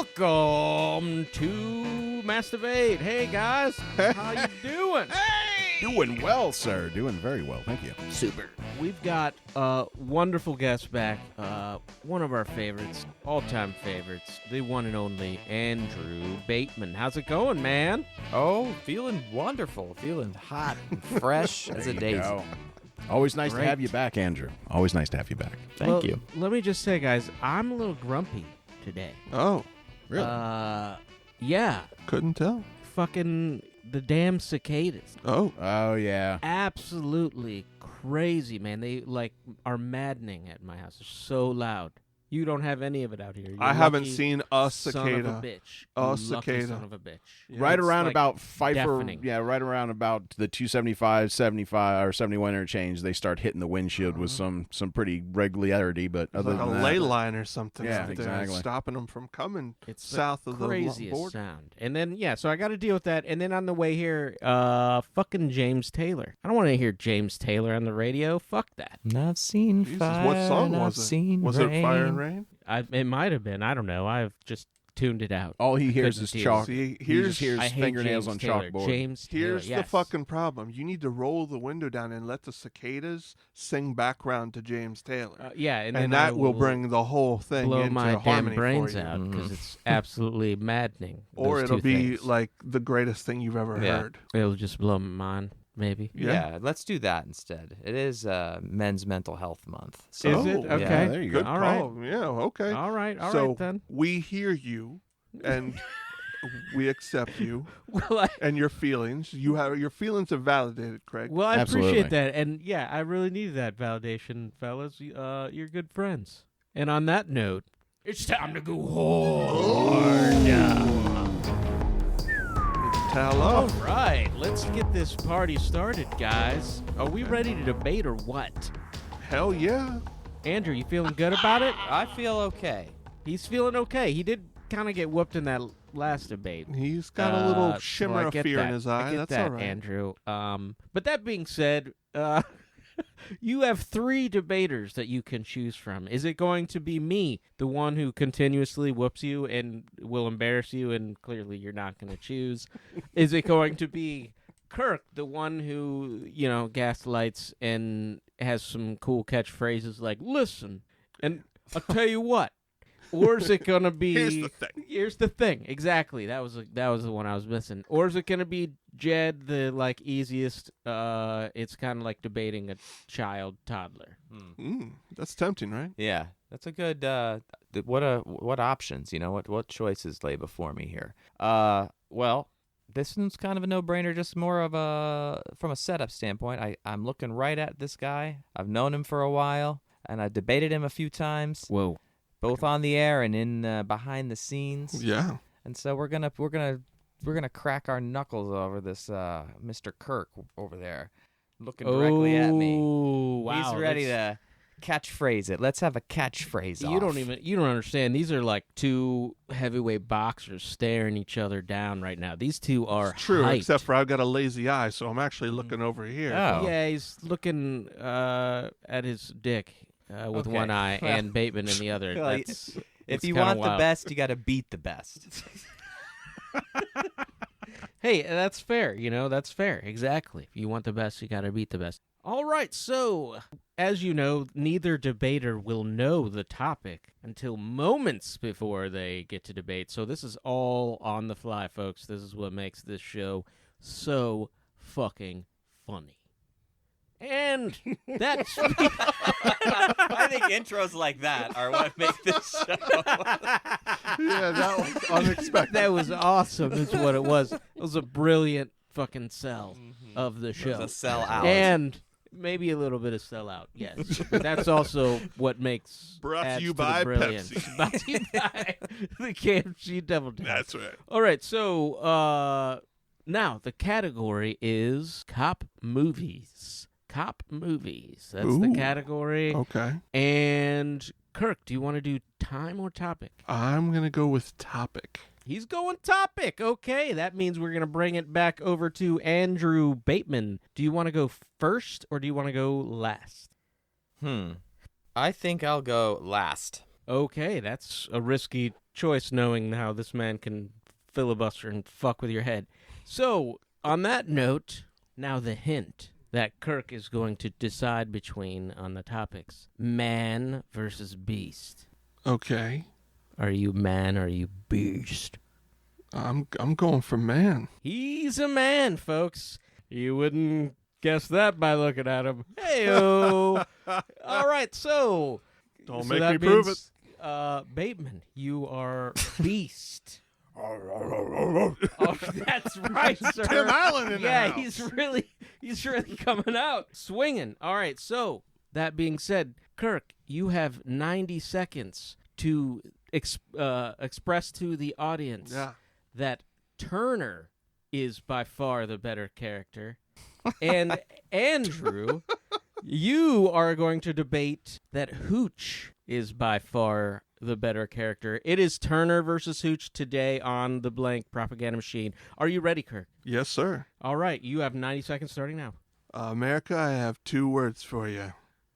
Welcome to Masturbate. Hey guys, how you doing? Doing well, sir. Doing very well. Thank you. Super. We've got a wonderful guest back. One of our favorites, all-time favorites, the one and only Andrew Bateman. How's it going, man? Oh, feeling wonderful. Feeling hot and fresh as a daisy. Go. Always nice Great. to have you back, Andrew. Always nice to have you back. Thank you. Let me just say, guys, I'm a little grumpy today. Oh, Really? Yeah. couldn't tell. Fucking the damn cicadas. Oh, Yeah. Absolutely crazy, man. They are maddening at my house. They're so loud. You don't have any of it out here. You're I haven't lucky seen a son of cicada. a bitch. A You lucky cicada. son of a bitch. Yeah, Right it's around like about Pfeiffer, deafening. right around about the 275, 75, or 71 interchange, they start hitting the windshield with some pretty regularity. But It's other like a than ley that, line or something. Yeah, out there, exactly. stopping them from coming It's south the of the craziest border. sound. And then, so I got to deal with that. And then on the way here, fucking James Taylor. I don't want to hear James Taylor on the radio. Fuck that. I've seen Jesus, fire. what song and was I've it? Seen Was rain. it Fire and Rain? It might have been. I don't know. I've just tuned it out. all he hears Couldn't is deal. chalk. See, He here's just hears I hate fingernails James on Taylor. chalkboard. James Taylor, Here's the yes. fucking problem. You need to roll the window down and let the cicadas sing background to James Taylor. Yeah, and, and then I that will bring the whole thing blow into my damn harmony brains for you. out because Mhm. it's absolutely maddening. Or those it'll two be things. like the greatest thing you've ever Yeah. heard. It'll just blow my mind, maybe. Yeah, let's do that instead. It is Men's Mental Health Month. So, Is it? Oh, Okay. Yeah, there you Good go. All right. call. Yeah, okay. All right so then. we hear you, and we accept you Well, and your feelings. Your feelings are validated, Craig. I Absolutely. appreciate that, and I really needed that validation, fellas. You're good friends. And on that note, it's time to go hard. Tell All off. right, let's get this party started, guys. Are we ready to debate or what? Hell yeah. Andrew, you feeling good about it? I feel okay. He's feeling okay. He did kind of get whooped in that last debate. He's got a little So shimmer I of get fear that. in his I eye. get That's that, all right. Andrew. But that being said, you have 3 debaters that you can choose from. Is it going to be me, the one who continuously whoops you and will embarrass you, and clearly you're not going to choose? Is it going to be Kirk, the one who, gaslights and has some cool catchphrases like, listen, and I'll tell you what? Or is it gonna be? Here's the thing. Exactly. That was the one I was missing. Or is it gonna be Jed, the easiest? It's kind of like debating a toddler. That's tempting, right? Yeah, that's a good. What options? What choices lay before me here? Well, this one's kind of a no-brainer. Just more of from a setup standpoint. I'm looking right at this guy. I've known him for a while, and I debated him a few times. Whoa. Both on the air and in behind the scenes. Yeah. And so we're gonna crack our knuckles over this Mr. Kirk over there, looking directly at me. Oh, wow. He's ready to catchphrase it. Let's have a catchphrase. You don't understand. These are like 2 heavyweight boxers staring each other down right now. These 2 are It's true, hyped. except for I've got a lazy eye, so I'm actually looking over here. Oh. Yeah, he's looking at his dick with Okay. one eye Well- and Bateman in the other. Well, That's, If it's you kinda want the wild. best, you got to beat the best. Hey, that's fair. That's fair. Exactly. If you want the best, you got to beat the best. All right. So, as you know, neither debater will know the topic until moments before they get to debate. So this is all on the fly, folks. This is what makes this show so fucking funny. And that's I think intros like that are what make this show. Yeah, that was unexpected. that was awesome. Is what it was. It was a brilliant fucking sell of the show. It was a sell out. And maybe a little bit of sellout, yes. That's also what makes Brought to adds you the by brilliance. Pepsi. Brought to you by the KFC Devil Down. That's right. All right, so now the category is cop movies. Cop movies. That's the Ooh. category. Okay. And Kirk, do you want to do time or topic? I'm going to go with topic. He's going topic. Okay, that means we're going to bring it back over to Andrew Bateman. Do you want to go first or do you want to go last? I think I'll go last. Okay, that's a risky choice knowing how this man can filibuster and fuck with your head. So, on that note, now the hint that Kirk is going to decide between on the topics. Man versus beast. Okay. Are you man or are you beast? I'm going for man. He's a man, folks. You wouldn't guess that by looking at him. Hey-o. All right, so... Don't so make that me prove means, Bateman, you are beast. Oh, that's right, sir. Tim Allen in the house. he's really coming out swinging. All right, so that being said, Kirk, you have 90 seconds to express to the audience that Turner is by far the better character, and Andrew, you are going to debate that Hooch is by far the better character. It is Turner versus Hooch today on the Blank Propaganda Machine. Are you ready, Kirk? Yes, sir. All right, you have 90 seconds starting now. America, I have 2 words for you.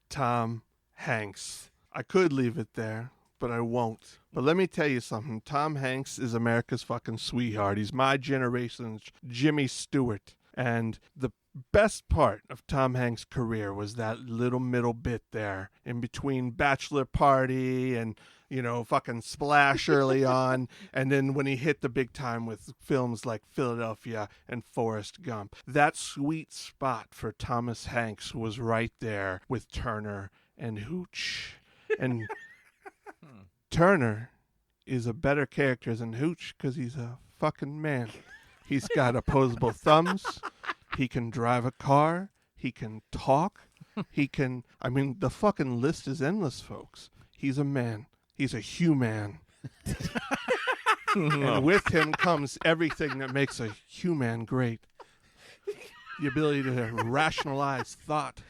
Tom Hanks. I could leave it there, but I won't. But let me tell you something. Tom Hanks is America's fucking sweetheart. He's my generation's Jimmy Stewart. And the best part of Tom Hanks' career was that little middle bit there in between Bachelor Party and, fucking Splash early on. And then when he hit the big time with films like Philadelphia and Forrest Gump. That sweet spot for Thomas Hanks was right there with Turner and Hooch. And Turner is a better character than Hooch because he's a fucking man. He's got opposable thumbs. He can drive a car. He can talk. The fucking list is endless, folks. He's a man. He's a human. And with him comes everything that makes a human great. The ability to rationalize thought.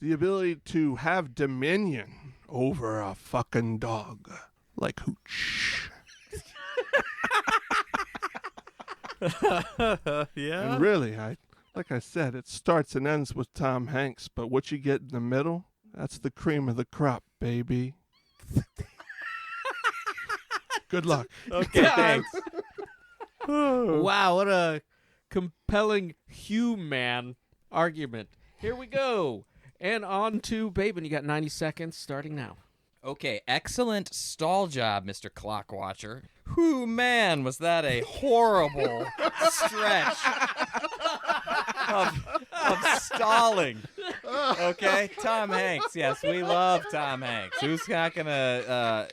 The ability to have dominion over a fucking dog. Like Hooch. Yeah. And really, like I said, it starts and ends with Tom Hanks, but what you get in the middle, that's the cream of the crop, baby. Good luck. Okay, thanks. Wow, what a compelling human argument. Here we go. And on to Bateman. You got 90 seconds starting now. Okay, excellent stall job, Mr. Clock Watcher. Whew, man, was that a horrible stretch of stalling. Okay, Tom Hanks. Yes, we love Tom Hanks. Who's not gonna,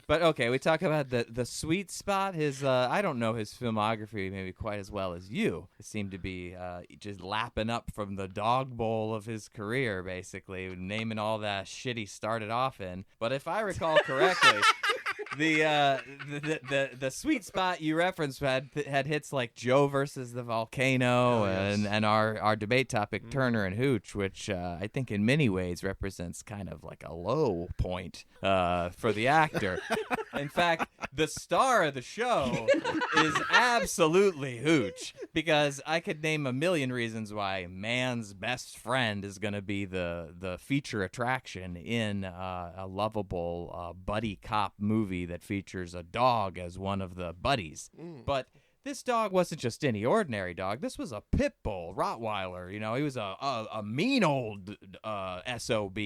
But okay, we talk about the sweet spot. His I don't know his filmography maybe quite as well as you. It seemed to be just lapping up from the dog bowl of his career, basically, naming all that shit he started off in. But if I recall correctly, the sweet spot you referenced had hits like Joe versus the Volcano and our debate topic Turner and Hooch, which I think in many ways represents kind of like a low point for the actor. In fact, the star of the show is absolutely Hooch, because I could name a million reasons why man's best friend is going to be the feature attraction in a lovable buddy cop movie that features a dog as one of the buddies. But this dog wasn't just any ordinary dog. This was a pit bull Rottweiler. He was a mean old SOB.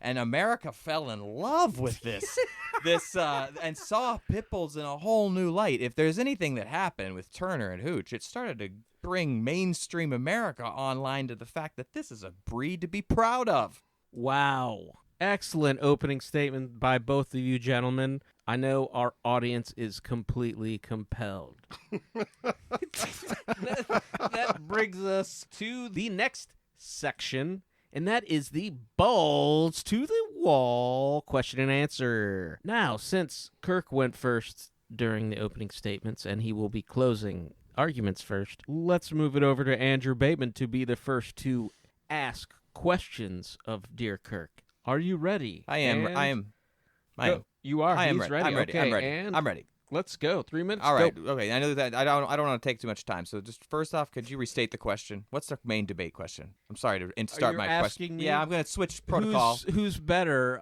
And America fell in love with this and saw pit bulls in a whole new light. If there's anything that happened with Turner and Hooch, it started to bring mainstream America online to the fact that this is a breed to be proud of. Wow. Excellent opening statement by both of you gentlemen. I know our audience is completely compelled. That brings us to the next section, and that is the balls to the wall question and answer. Now, since Kirk went first during the opening statements, and he will be closing arguments first, let's move it over to Andrew Bateman to be the first to ask questions of dear Kirk. Are you ready? I am. You are. I am He's ready. I'm ready. Okay, I'm ready. Let's go. 3 minutes. All right. Go. Okay. I know that I don't want to take too much time. So just first off, could you restate the question? What's the main debate question? I'm sorry to start you my asking question. me? Yeah, I'm going to switch protocol. Who's better,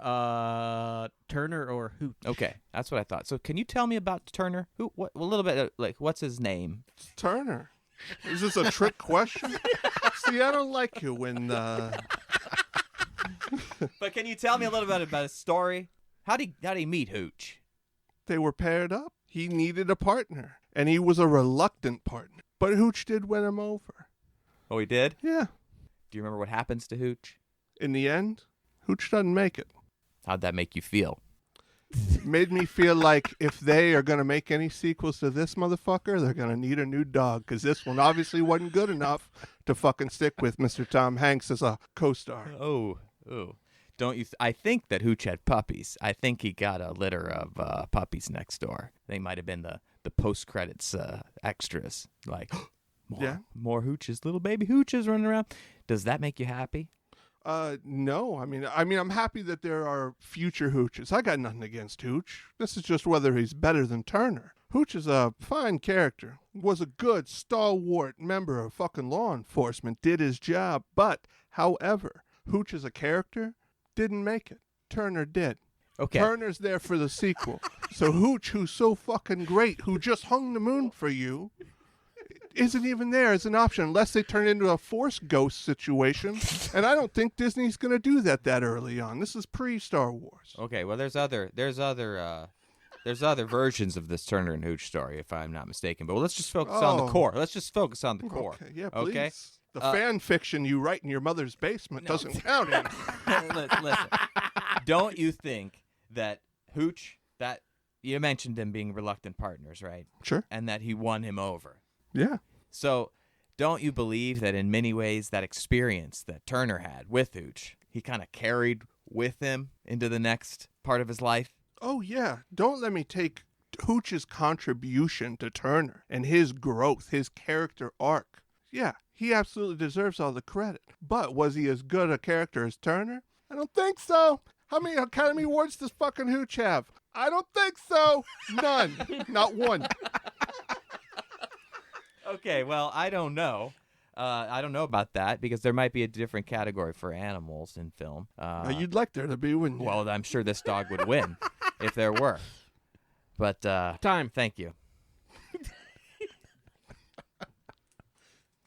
Turner or Hooch? Okay, that's what I thought. So can you tell me about Turner? Who? What? A little bit. What's his name? It's Turner. Is this a trick question? See, I don't like you when. But can you tell me a little bit about his story? How'd he meet Hooch? They were paired up. He needed a partner, and he was a reluctant partner. But Hooch did win him over. Oh, he did? Yeah. Do you remember what happens to Hooch? In the end, Hooch doesn't make it. How'd that make you feel? Made me feel like if they are going to make any sequels to this motherfucker, they're going to need a new dog, because this one obviously wasn't good enough to fucking stick with Mr. Tom Hanks as a co-star. Oh. Don't you? I think that Hooch had puppies. I think he got a litter of puppies next door. They might have been the post-credits extras. Like, more Hooches, little baby Hooches running around. Does that make you happy? No. I mean, I'm happy that there are future Hooches. I got nothing against Hooch. This is just whether he's better than Turner. Hooch is a fine character. Was a good, stalwart member of fucking law enforcement. Did his job. But, however, Hooch as a character didn't make it. Turner did. Okay. Turner's there for the sequel. So Hooch, who's so fucking great, who just hung the moon for you, isn't even there as an option unless they turn it into a Force Ghost situation. And I don't think Disney's going to do that early on. This is pre-Star Wars. Okay. Well, there's other versions of this Turner and Hooch story, if I'm not mistaken. But let's just focus on the core. Let's just focus on the core. Okay, yeah, please. Okay? The fan fiction you write in your mother's basement doesn't count anymore. Listen. Don't you think that Hooch, that you mentioned them being reluctant partners, right? Sure. And that he won him over. Yeah. So don't you believe that in many ways that experience that Turner had with Hooch, he kind of carried with him into the next part of his life? Oh, yeah. Don't let me take Hooch's contribution to Turner and his growth, his character arc. Yeah, he absolutely deserves all the credit. But was he as good a character as Turner? I don't think so. How many Academy Awards does fucking Hooch have? I don't think so. None. Not one. Okay, well, I don't know. I don't know about that because there might be a different category for animals in film. You'd like there to be, wouldn't you? Well, I'm sure this dog would win if there were. But Time. Thank you.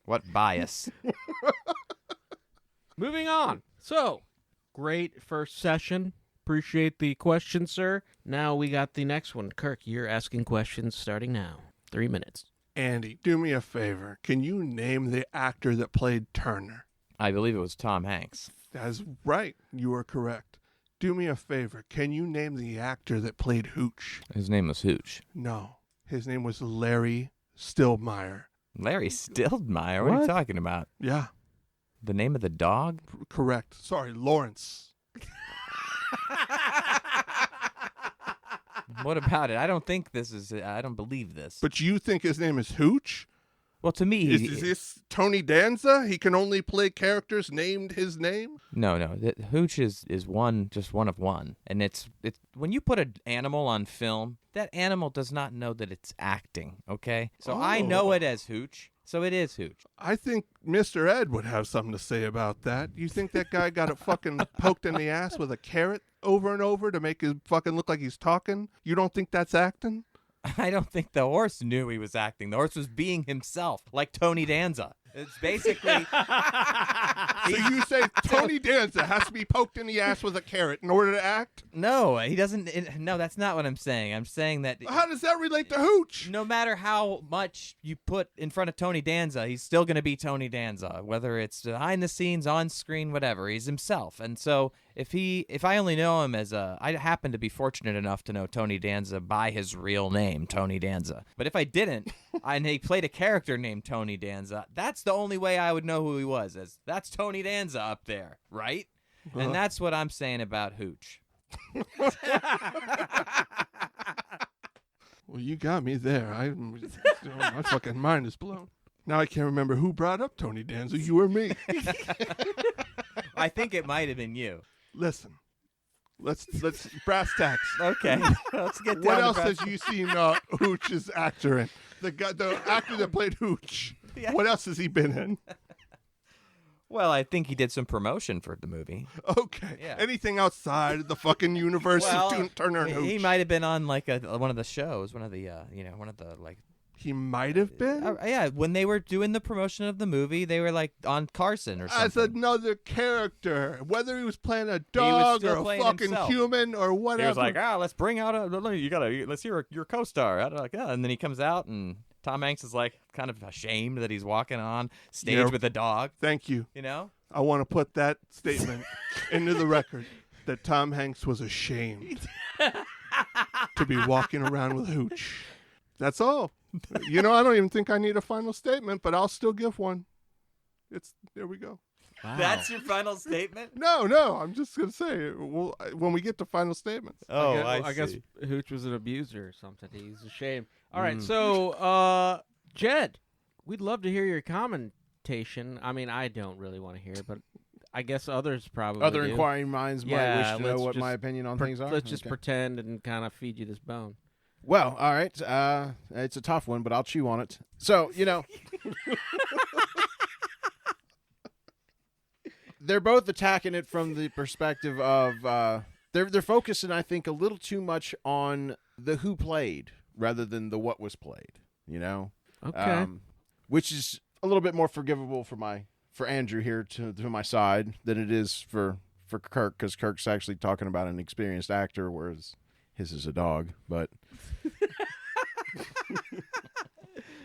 What bias? Moving on. So, great first session. Appreciate the question, sir. Now we got the next one. Kirk, you're asking questions starting now. 3 minutes. Andy, do me a favor. Can you name the actor that played Turner? I believe it was Tom Hanks. That's right. You are correct. Do me a favor. Can you name the actor that played Hooch? His name was Hooch. No. His name was Larry Stillmeyer. Larry Stillmeyer? What are you talking about? Yeah. The name of the dog? Correct. Sorry, Lawrence. What about it? I don't think I don't believe this. But you think his name is Hooch? Well, to me, Is this Tony Danza? He can only play characters named his name? No. Hooch is just one of one. And it's when you put an animal on film, that animal does not know that it's acting, okay? So I know it as Hooch, so it is Hooch. I think Mr. Ed would have something to say about that. You think that guy got it fucking poked in the ass with a carrot over and over to make him fucking look like he's talking? You don't think that's acting? I don't think the horse knew he was acting. The horse was being himself, like Tony Danza. It's basically... So you say Tony Danza has to be poked in the ass with a carrot in order to act? No, he doesn't... No, that's not what I'm saying. I'm saying that... How does that relate to Hooch? No matter how much you put in front of Tony Danza, he's still going to be Tony Danza, whether it's behind the scenes, on screen, whatever. He's himself. And so if I only know him as I happen to be fortunate enough to know Tony Danza by his real name, Tony Danza. But if I didn't, and he played a character named Tony Danza, that's the only way I would know who he was, as that's Tony Danza up there, right? And that's what I'm saying about Hooch. Well, you got me there. My fucking mind is blown. Now I can't remember who brought up Tony Danza, you or me. I think it might have been you. Listen, Let's brass tacks. Okay, let's get down. What to else brass- has you seen Hooch's actor in? The actor that played Hooch. Yeah. What else has he been in? Well, I think he did some promotion for the movie. Okay. Yeah. Anything outside of the fucking universe of Turner and Hooch? He might have been on like one of the shows, one of the like. He might have been. Yeah, when they were doing the promotion of the movie, they were like on Carson or something. As another character, whether he was playing a dog still or a playing fucking himself. human or whatever. He was like, let's bring out let's hear your co-star. And then he comes out and Tom Hanks is like kind of ashamed that he's walking on stage with a dog. Thank you. You know? I want to put that statement into the record that Tom Hanks was ashamed to be walking around with Hooch. That's all. I don't even think I need a final statement, but I'll still give one. There we go. Wow. That's your final statement? No, I'm just going to say when we get to final statements. Oh, I guess Hooch was an abuser or something. He's ashamed. All right, so Jed, we'd love to hear your commentation. I mean, I don't really want to hear it, but I guess others probably Other do. inquiring minds might wish to know let's what just my opinion on things are. Let's just Okay. pretend and kind of feed you this bone. Well, all right. It's a tough one, but I'll chew on it. So, they're both attacking it from the perspective of they're focusing, I think, a little too much on the who played rather than the what was played. Okay. Which is a little bit more forgivable for Andrew here to my side than it is for Kirk, because Kirk's actually talking about an experienced actor, whereas his is a dog, but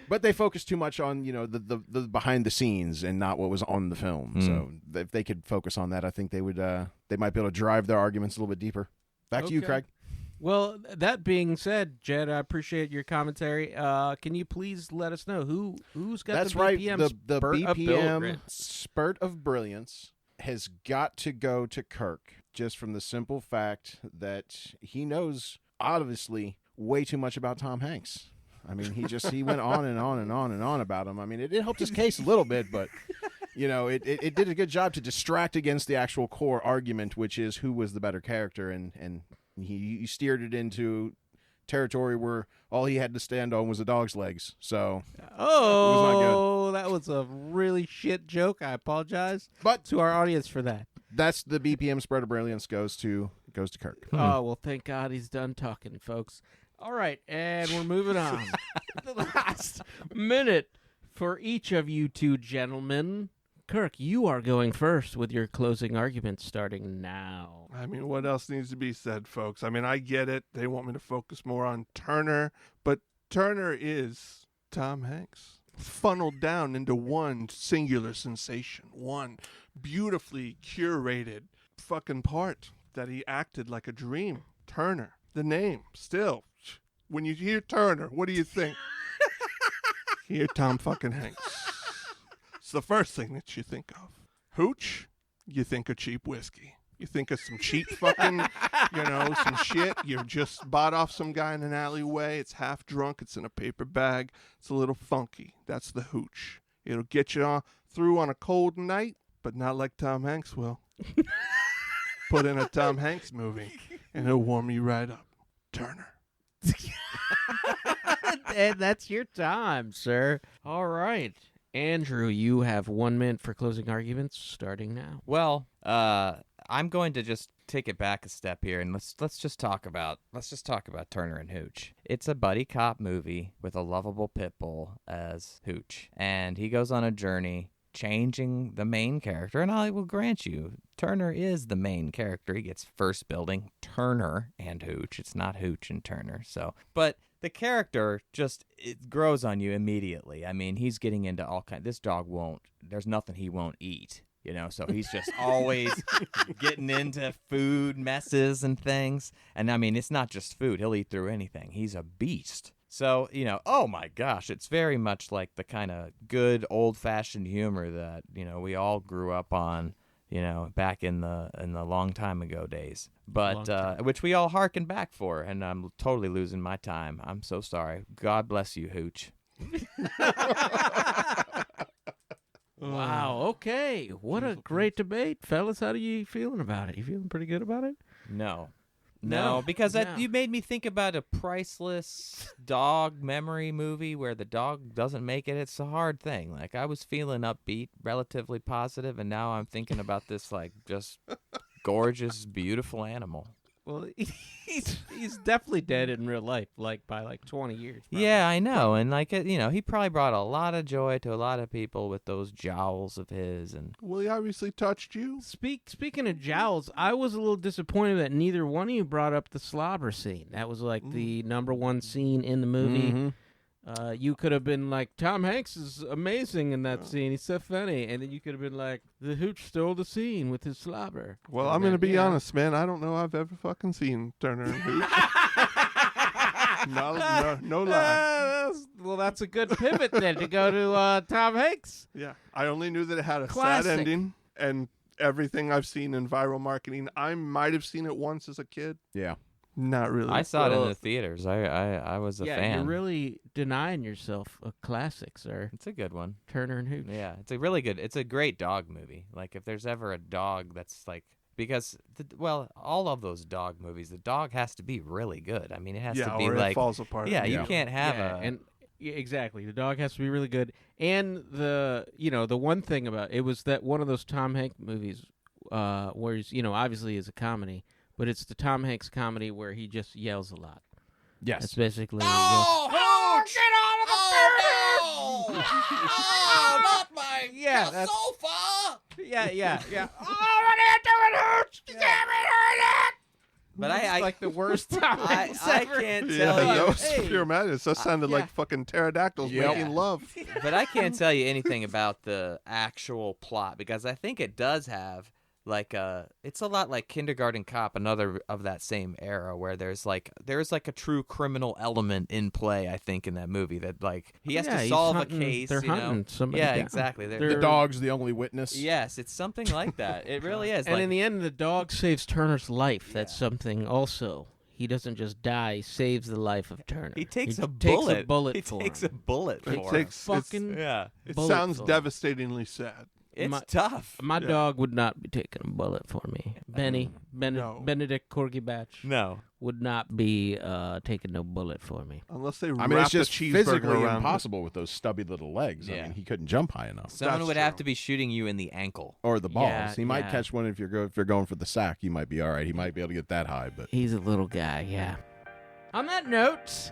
but they focus too much on the behind the scenes and not what was on the film. So if they could focus on that, I think they would they might be able to drive their arguments a little bit deeper. Back to you, Kraig. Well, that being said, Jed, I appreciate your commentary. Can you please let us know who's got That's the right. BPM The spurt of BPM brilliance? spurt of brilliance has got to go to Kirk, just from the simple fact that he knows, obviously, way too much about Tom Hanks. I mean, he went on and on and on and on about him. I mean, it helped his case a little bit, but it did a good job to distract against the actual core argument, which is who was the better character, and he steered it into territory where all he had to stand on was a dog's legs. So that was a really shit joke. I apologize, but to our audience for that. That's the BPM spread of brilliance goes to Kirk. Oh, well, thank God he's done talking, folks. All right, and we're moving on. The last minute for each of you two gentlemen. Kirk, you are going first with your closing argument starting now. I mean, what else needs to be said, folks? I mean, I get it. They want me to focus more on Turner, but Turner is Tom Hanks, funneled down into one singular sensation, one beautifully curated fucking part that he acted like a dream. Turner, the name, still. When you hear Turner, what do you think? Hear Tom fucking Hanks. It's the first thing that you think of. Hooch, you think of cheap whiskey. You think of some cheap fucking, some shit. You just bought off some guy in an alleyway. It's half drunk. It's in a paper bag. It's a little funky. That's the Hooch. It'll get you through on a cold night, but not like Tom Hanks will. Put in a Tom Hanks movie, and it'll warm you right up. Turner. And that's your time, sir. All right. Andrew, you have 1 minute for closing arguments starting now. Well, I'm going to just take it back a step here, and let's just talk about Turner and Hooch. It's a buddy cop movie with a lovable pit bull as Hooch, and he goes on a journey changing the main character. And I will grant you, Turner is the main character. He gets first building Turner and Hooch. It's not Hooch and Turner. But the character it grows on you immediately. I mean, he's getting into all kinds. This dog there's nothing he won't eat, so he's just always getting into food messes and things. And I mean, it's not just food. He'll eat through anything. He's a beast. So, oh my gosh, it's very much like the kind of good old-fashioned humor that, we all grew up on, back in the long time ago days. But which we all harken back for, and I'm totally losing my time. I'm so sorry. God bless you, Hooch. Wow, okay. What a great debate, fellas. How are you feeling about it? You feeling pretty good about it? No, because No. you made me think about a priceless dog memory movie where the dog doesn't make it. It's a hard thing. Like, I was feeling upbeat, relatively positive, and now I'm thinking about this, like, just gorgeous, beautiful animal. Well, he's definitely dead in real life, like by like 20 years. Probably. Yeah, I know. And, like, he probably brought a lot of joy to a lot of people with those jowls of his. And Well, he obviously touched you. Speaking of jowls, I was a little disappointed that neither one of you brought up the slobber scene. That was like the number one scene in the movie. Mhm. You could have been like, Tom Hanks is amazing in that scene. He's so funny. And then you could have been like, the Hooch stole the scene with his slobber. Well, And I'm going to then, be honest, man. I don't know I've ever fucking seen Turner and Hooch. no lie. Well, that's a good pivot then to go to Tom Hanks. Yeah. I only knew that it had a Classic. sad ending, and everything I've seen in viral marketing, I might have seen it once as a kid. Yeah. Not really. I saw it in Well, the theaters. I was a fan. You're really denying yourself a classic, sir. It's a good one. Turner and Hooch. Yeah, it's a really good. It's a great dog movie. Like, if there's ever a dog that's like, because all of those dog movies, the dog has to be really good. I mean, it has to be or like, it falls apart. yeah, you Yeah. can't have exactly. The dog has to be really good. And the one thing about it was that one of those Tom Hanks movies, where he's, obviously is a comedy, but it's the Tom Hanks comedy where he just yells a lot. Yes. That's basically. Oh, get out of the burner! Oh, not my Yeah, that's- sofa! Yeah. Oh, what are you doing, Hooch? You can't it! But It's I like the worst Tom Hanks I ever. can't Yeah, tell that you. was Hey. pure madness. That sounded yeah. like fucking pterodactyls Yep. making love. But I can't tell you anything about the actual plot, because I think it does have it's a lot like Kindergarten Cop, another of that same era, where there's a true criminal element in play. I think in that movie that he has to he's solve hunting- a case. They're hunting somebody Yeah, down. exactly. They're- The dog's the only witness. Yes, it's something like that. It really is. And in the end, the dog saves Turner's life. That's something also. He doesn't just die; he saves the life of Turner. he takes a Takes bullet. a bullet He for takes him. a bullet for It him. takes Fucking Yeah, It bullet sounds for him. devastatingly sad. it's My- tough. My Yeah. dog would not be taking a bullet for me. No. Benedict Corgi Batch No. would not be taking no bullet for me. Unless they I mean, wrap it's just the cheeseburger physically around impossible with those stubby little legs. I Yeah. mean, he couldn't jump high enough. Someone That's would have true. to be shooting you in the ankle. Or the balls. Yeah, He might yeah. catch one if you're going for the sack. You might be all right. He might be able to get that high, but He's a little guy, yeah. On that note,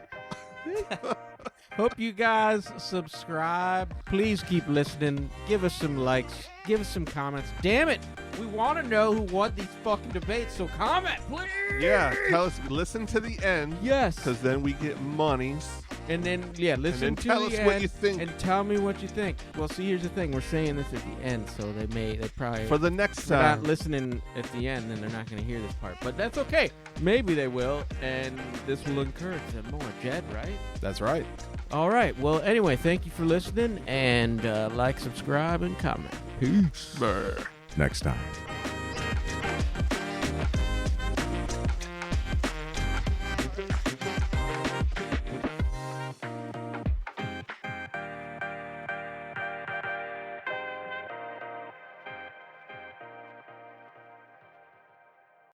hope you guys subscribe. Please keep listening. Give us some likes. Give us some comments. Damn it! We want to know who won these fucking debates, so comment, please! Yeah, tell us. Listen to the end, Yes! because then we get monies. And then, listen then to tell the us what end you think. and tell me what you think. Well, see, here's the thing. We're saying this at the end, so they probably... For the next if they're not time. listening at the end, then they're not going to hear this part. But that's okay. Maybe they will, and this will encourage them more. Jed, right? that's right. All right. Well, anyway, thank you for listening, and like, subscribe, and comment. Peace. Brr. Next time.